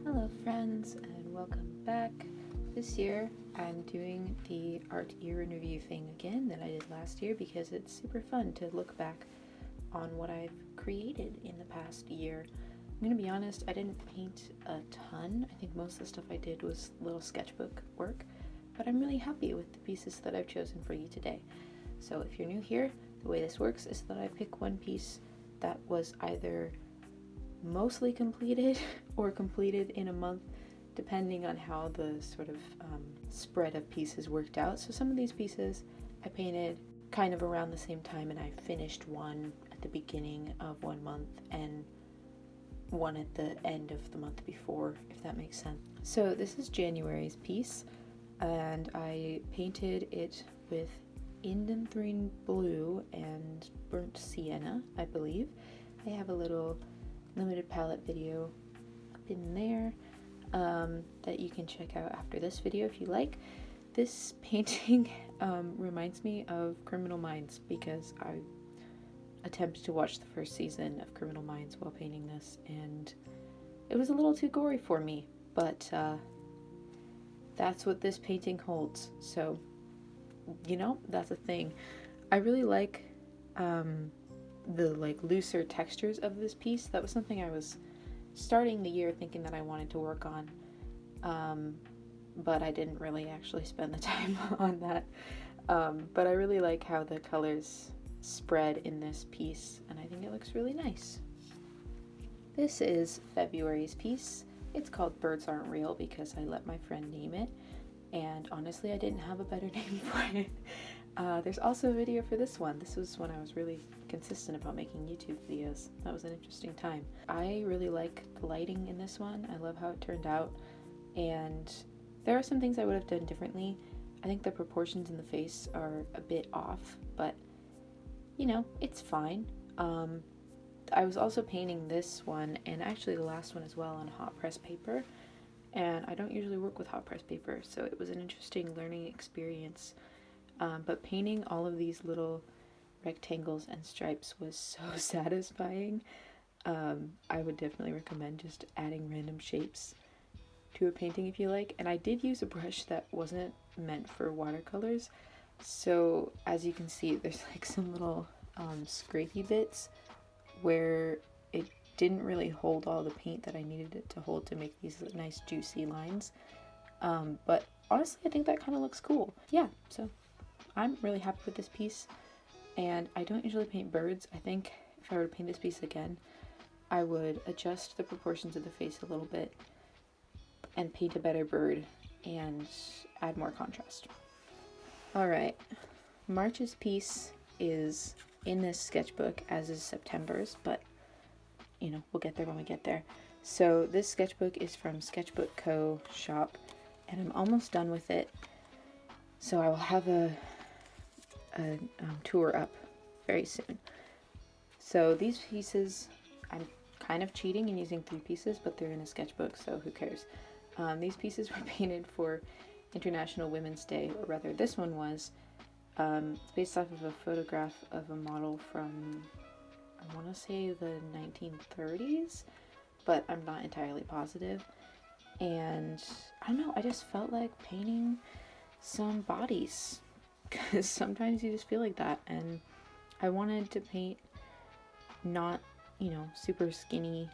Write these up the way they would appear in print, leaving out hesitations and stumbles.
Hello friends and welcome back. This year I'm doing the art year in review thing again that I did last year because it's super fun to look back on what I've created in the past year. I'm gonna be honest, I didn't paint a ton. I think most of the stuff I did was little sketchbook work, but I'm really happy with the pieces that I've chosen for you today. So if you're new here, the way this works is that I pick one piece that was either mostly completed or completed in a month, depending on how the sort of spread of pieces worked out. So some of these pieces I painted kind of around the same time, and I finished one at the beginning of one month and one at the end of the month before, if that makes sense. So this is January's piece, and I painted it with Indanthrene blue and burnt sienna, I believe. I have a little limited palette video up in there that you can check out after this video if you like. This painting reminds me of Criminal Minds because I attempted to watch the first season of Criminal Minds while painting this, and it was a little too gory for me, but that's what this painting holds. So, you know, that's a thing. I really like the looser textures of this piece. That was something I was starting the year thinking that I wanted to work on, but I didn't really actually spend the time on that. But I really like how the colors spread in this piece, and I think it looks really nice. This is February's piece. It's called Birds Aren't Real because I let my friend name it, and honestly I didn't have a better name for it. There's also a video for this one. This was when I was really consistent about making YouTube videos. That was an interesting time. I really like the lighting in this one. I love how it turned out, and there are some things I would have done differently. I think the proportions in the face are a bit off, but you know, it's fine. I was also painting this one, and actually the last one as well, on hot press paper, and I don't usually work with hot press paper, so it was an interesting learning experience. But painting all of these little rectangles and stripes was so satisfying. I would definitely recommend just adding random shapes to a painting if you like. And I did use a brush that wasn't meant for watercolors, so as you can see there's like some little scrapey bits where it didn't really hold all the paint that I needed it to hold to make these nice juicy lines. But honestly I think that kind of looks cool. Yeah, so I'm really happy with this piece, and I don't usually paint birds. I think if I were to paint this piece again, I would adjust the proportions of the face a little bit and paint a better bird and add more contrast. Alright, March's piece is in this sketchbook, as is September's, but you know, we'll get there when we get there. So this sketchbook is from Sketchbook Co. shop, and I'm almost done with it. So I will have a tour up very soon. So these pieces, I'm kind of cheating and using 3 pieces, but they're in a sketchbook, so who cares. These pieces were painted for International Women's Day, or rather this one was. It's based off of a photograph of a model from, I want to say the 1930s, but I'm not entirely positive. And I don't know, I just felt like painting some bodies, because sometimes you just feel like that, and I wanted to paint not, you know, super skinny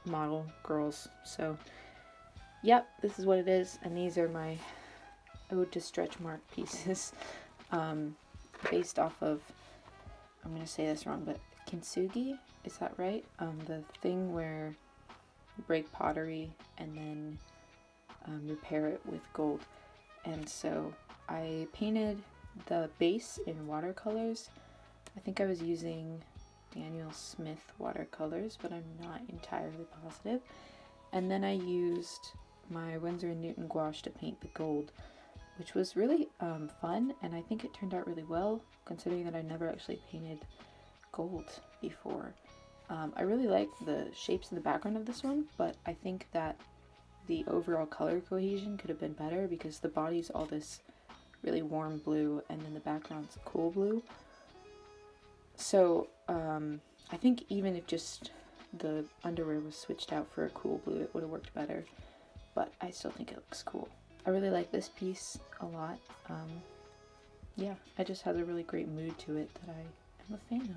model girls. So yep, this is what it is, and these are my ode to stretch mark pieces, based off of, I'm gonna say this wrong, but kintsugi, is that right? The thing where you break pottery and then repair it with gold. And so I painted the base in watercolors. I think I was using Daniel Smith watercolors, but I'm not entirely positive. And then I used my Winsor & Newton gouache to paint the gold, which was really fun, and I think it turned out really well, considering that I never actually painted gold before. I really like the shapes in the background of this one, but I think that the overall color cohesion could have been better because the body's all this really warm blue and then the background's cool blue. So I think even if just the underwear was switched out for a cool blue, it would have worked better, but I still think it looks cool. I really like this piece a lot. Yeah, it just has a really great mood to it that I am a fan of.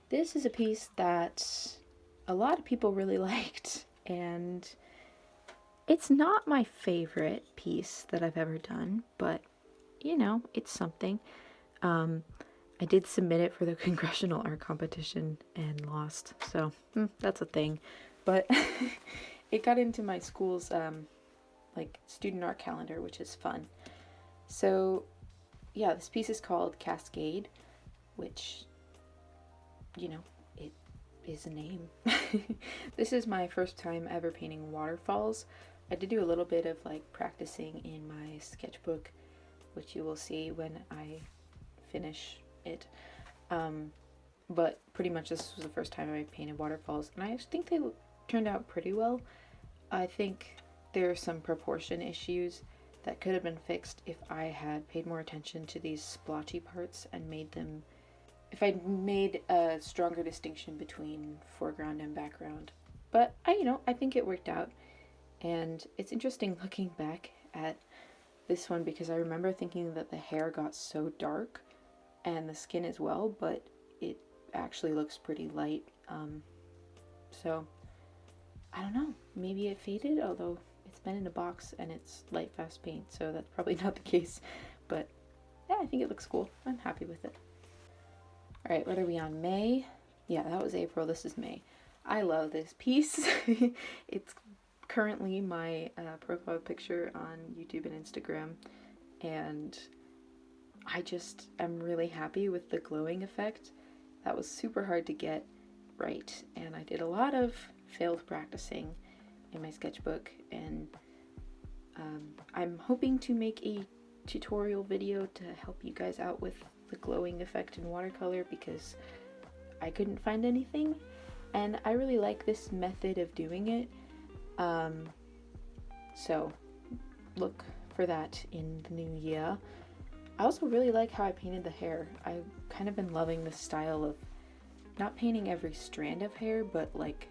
This is a piece that a lot of people really liked, and it's not my favorite piece that I've ever done, but you know, it's something. I did submit it for the Congressional Art Competition and lost, so that's a thing. But it got into my school's like student art calendar, which is fun. So yeah, this piece is called Cascade, which, you know, it is a name. This is my first time ever painting waterfalls. I did do a little bit of like practicing in my sketchbook, which you will see when I finish it. But pretty much this was the first time I painted waterfalls, and I think they turned out pretty well. I think there are some proportion issues that could have been fixed if I had paid more attention to these splotchy parts and made them, if I'd made a stronger distinction between foreground and background. But I think it worked out, and it's interesting looking back at this one because I remember thinking that the hair got so dark and the skin as well, but it actually looks pretty light. So I don't know, maybe it faded, although it's been in a box and it's light fast paint, so that's probably not the case. But yeah, I think it looks cool. I'm happy with it. All right, what are we on? May? Yeah, that was April. This is May. I love this piece. It's currently my profile picture on YouTube and Instagram, and I'm really happy with the glowing effect. That was super hard to get right, and I did a lot of failed practicing in my sketchbook, and I'm hoping to make a tutorial video to help you guys out with the glowing effect in watercolor because I couldn't find anything, and I really like this method of doing it. So look for that in the new year. I also really like how I painted the hair. I've kind of been loving this style of not painting every strand of hair, but like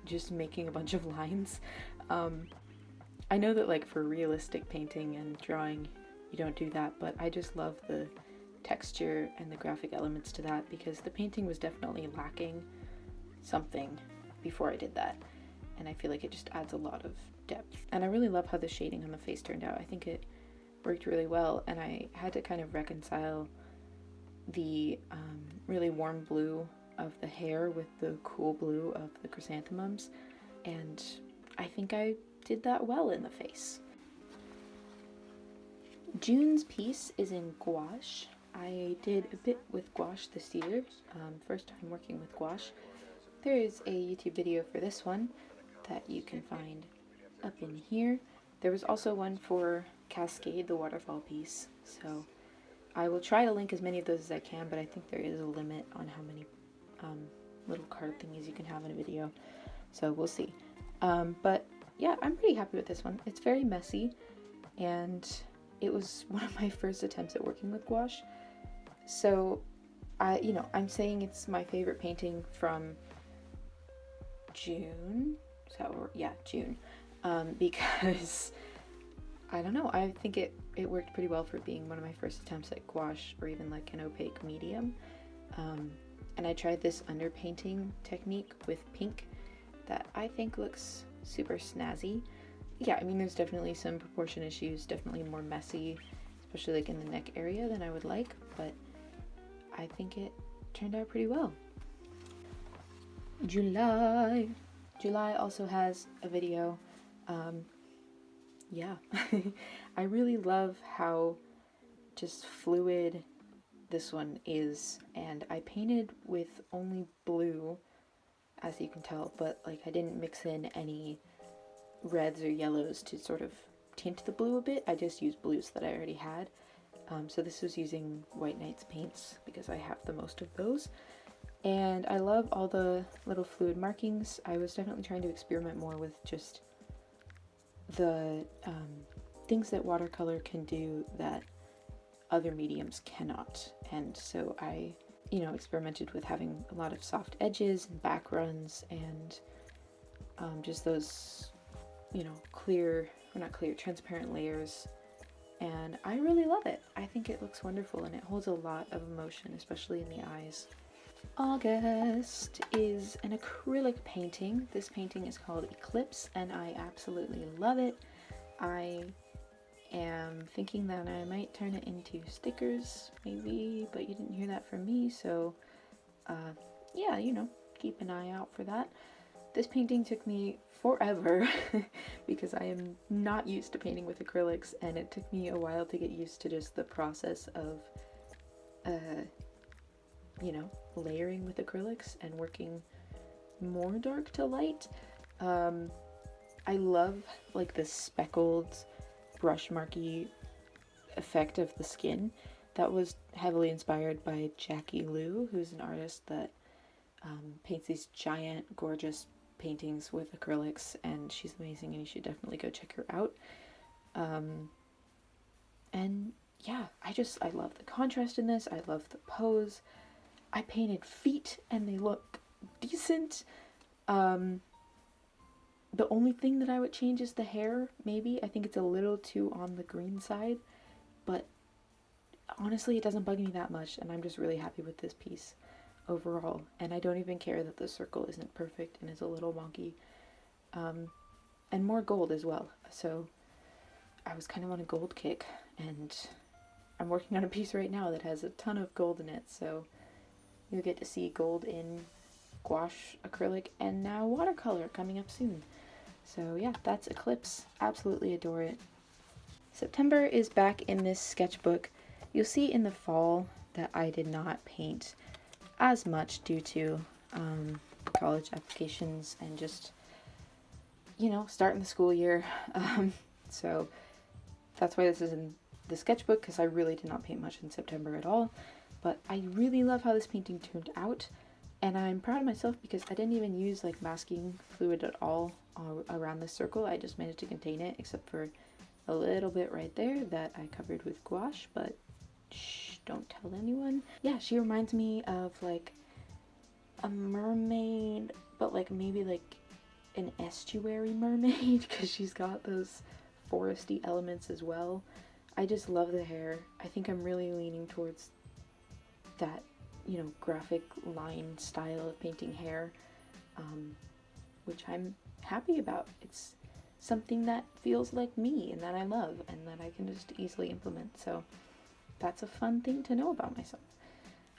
just making a bunch of lines. I know that like for realistic painting and drawing you don't do that, but I just love the texture and the graphic elements to that because the painting was definitely lacking something before I did that, and I feel like it just adds a lot of depth. And I really love how the shading on the face turned out. I think it worked really well, and I had to kind of reconcile the really warm blue of the hair with the cool blue of the chrysanthemums, and I think I did that well in the face. June's piece is in gouache. I did a bit with gouache this year, first time working with gouache. There is a YouTube video for this one that you can find up in here. There was also one for Cascade, the waterfall piece, so I will try to link as many of those as I can, but I think there is a limit on how many little card thingies you can have in a video, so we'll see. But yeah, I'm pretty happy with this one. It's very messy, and it was one of my first attempts at working with gouache, so I'm saying it's my favorite painting from June, June, because I don't know, I think it worked pretty well for being one of my first attempts at gouache or even like an opaque medium. And I tried this underpainting technique with pink that I think looks super snazzy. Yeah, I mean there's definitely some proportion issues, definitely more messy, especially like in the neck area than I would like, but I think it turned out pretty well. July also has a video. Yeah, I really love how just fluid this one is, and I painted with only blue, as you can tell, but like I didn't mix in any reds or yellows to sort of tint the blue a bit. I just used blues that I already had. So this was using White Nights paints because I have the most of those. And I love all the little fluid markings. I was definitely trying to experiment more with just the things that watercolor can do that other mediums cannot. And so I, experimented with having a lot of soft edges and back runs and just those, clear, or not clear, transparent layers. And I really love it. I think it looks wonderful and it holds a lot of emotion, especially in the eyes. August is an acrylic painting. This painting is called Eclipse and I absolutely love it. I am thinking that I might turn it into stickers, maybe, but you didn't hear that from me, so yeah, keep an eye out for that. This painting took me forever because I am not used to painting with acrylics, and it took me a while to get used to just the process of layering with acrylics and working more dark to light. I love like the speckled brush marky effect of the skin. That was heavily inspired by Jackie Liu, who's an artist that paints these giant, gorgeous paintings with acrylics, and she's amazing and you should definitely go check her out. And yeah, I love the contrast in this. I love the pose. I painted feet and they look decent. The only thing that I would change is the hair, maybe. I think it's a little too on the green side, but honestly, it doesn't bug me that much, and I'm just really happy with this piece overall. And I don't even care that the circle isn't perfect and is a little wonky. And more gold as well. So I was kind of on a gold kick, and I'm working on a piece right now that has a ton of gold in it, so you'll get to see gold in gouache, acrylic, and now watercolor coming up soon. So yeah, that's Eclipse. Absolutely adore it. September is back in this sketchbook. You'll see in the fall that I did not paint as much due to college applications and just, starting the school year. So that's why this is in the sketchbook, because I really did not paint much in September at all. But I really love how this painting turned out. And I'm proud of myself because I didn't even use like masking fluid at all around this circle. I just managed to contain it, except for a little bit right there that I covered with gouache, but shh, don't tell anyone. Yeah, she reminds me of like a mermaid, but like maybe like an estuary mermaid, because she's got those foresty elements as well. I just love the hair. I think I'm really leaning towards that, graphic line style of painting hair, which I'm happy about. It's something that feels like me and that I love and that I can just easily implement. So that's a fun thing to know about myself.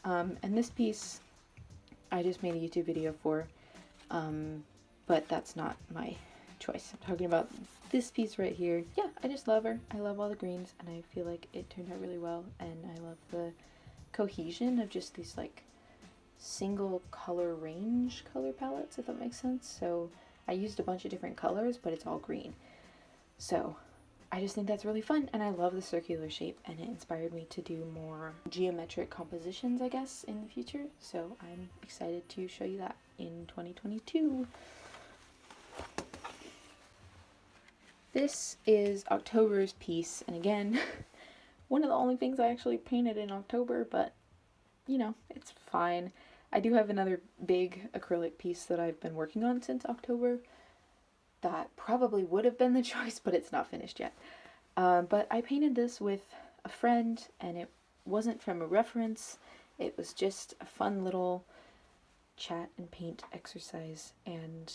And this piece I just made a YouTube video for, but that's not my choice. I'm talking about this piece right here. Yeah, I just love her. I love all the greens and I feel like it turned out really well, and I love the cohesion of just these like single color range color palettes, if that makes sense. So I used a bunch of different colors, but it's all green. So I just think that's really fun, and I love the circular shape, and it inspired me to do more geometric compositions, I guess, in the future. So I'm excited to show you that in 2022. This is October's piece, and again, one of the only things I actually painted in October, but it's fine. I do have another big acrylic piece that I've been working on since October that probably would have been the choice, but it's not finished yet. But I painted this with a friend, and it wasn't from a reference. It was just a fun little chat and paint exercise, and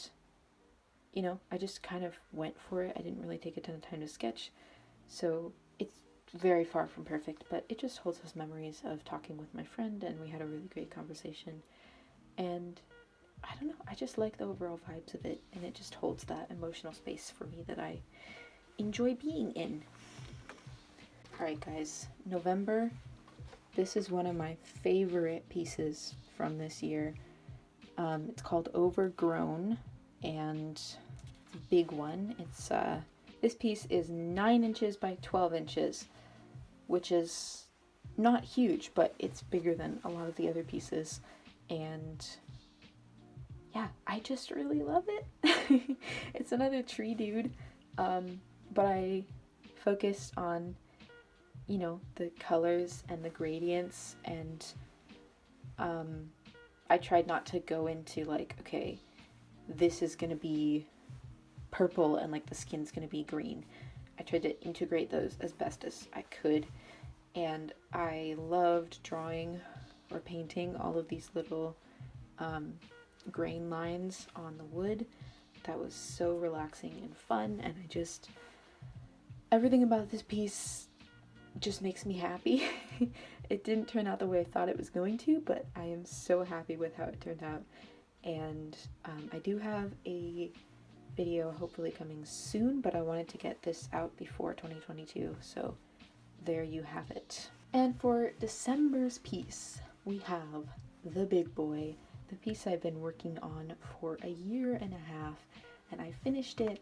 I just kind of went for it. I didn't really take a ton of time to sketch, so it's very far from perfect, but it just holds us memories of talking with my friend, and we had a really great conversation. And I don't know, I just like the overall vibes of it, and it just holds that emotional space for me that I enjoy being in. Alright guys, November. This is one of my favorite pieces from this year. It's called Overgrown, and it's a big one. It's this piece is 9 inches by 12 inches, which is not huge, but it's bigger than a lot of the other pieces. And yeah, I just really love it. It's another tree dude, but I focused on you know, the colors and the gradients, and I tried not to go into like, okay, this is gonna be purple and like the skin's gonna be green. I tried to integrate those as best as I could, and I loved drawing or painting all of these little grain lines on the wood. That was so relaxing and fun, and everything about this piece just makes me happy. It didn't turn out the way I thought it was going to, but I am so happy with how it turned out. And I do have a video hopefully coming soon, but I wanted to get this out before 2022, so there you have it. And for December's piece, we have the big boy, the piece I've been working on for a year and a half, and I finished it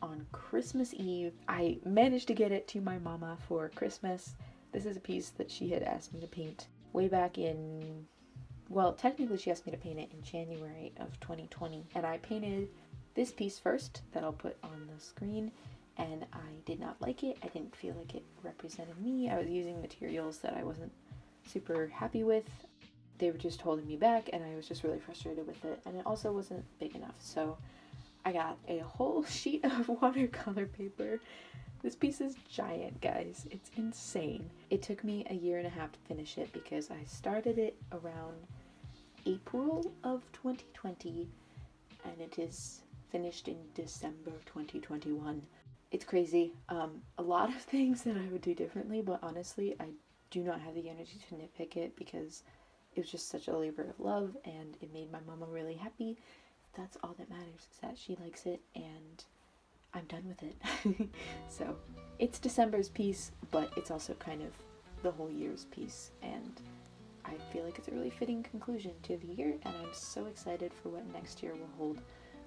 on Christmas Eve. I managed to get it to my mama for Christmas. This is a piece that she had asked me to paint way back in, well, technically she asked me to paint it in January of 2020, and I painted this piece first that I'll put on the screen, and I did not like it. I didn't feel like it represented me. I was using materials that I wasn't super happy with. They were just holding me back, and I was just really frustrated with it, and it also wasn't big enough, so I got a whole sheet of watercolor paper. This piece is giant, guys. It's insane. It took me a year and a half to finish it because I started it around April of 2020, and it is finished in December 2021. It's crazy. A lot of things that I would do differently, but honestly, I do not have the energy to nitpick it because it was just such a labor of love, and it made my mama really happy. That's all that matters, is that she likes it, and I'm done with it. So it's December's piece, but it's also kind of the whole year's piece, and I feel like it's a really fitting conclusion to the year, and I'm so excited for what next year will hold.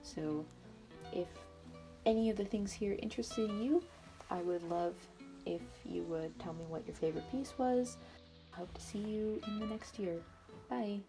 So if any of the things here interested you, I would love if you would tell me what your favorite piece was. I hope to see you in the next year. Bye!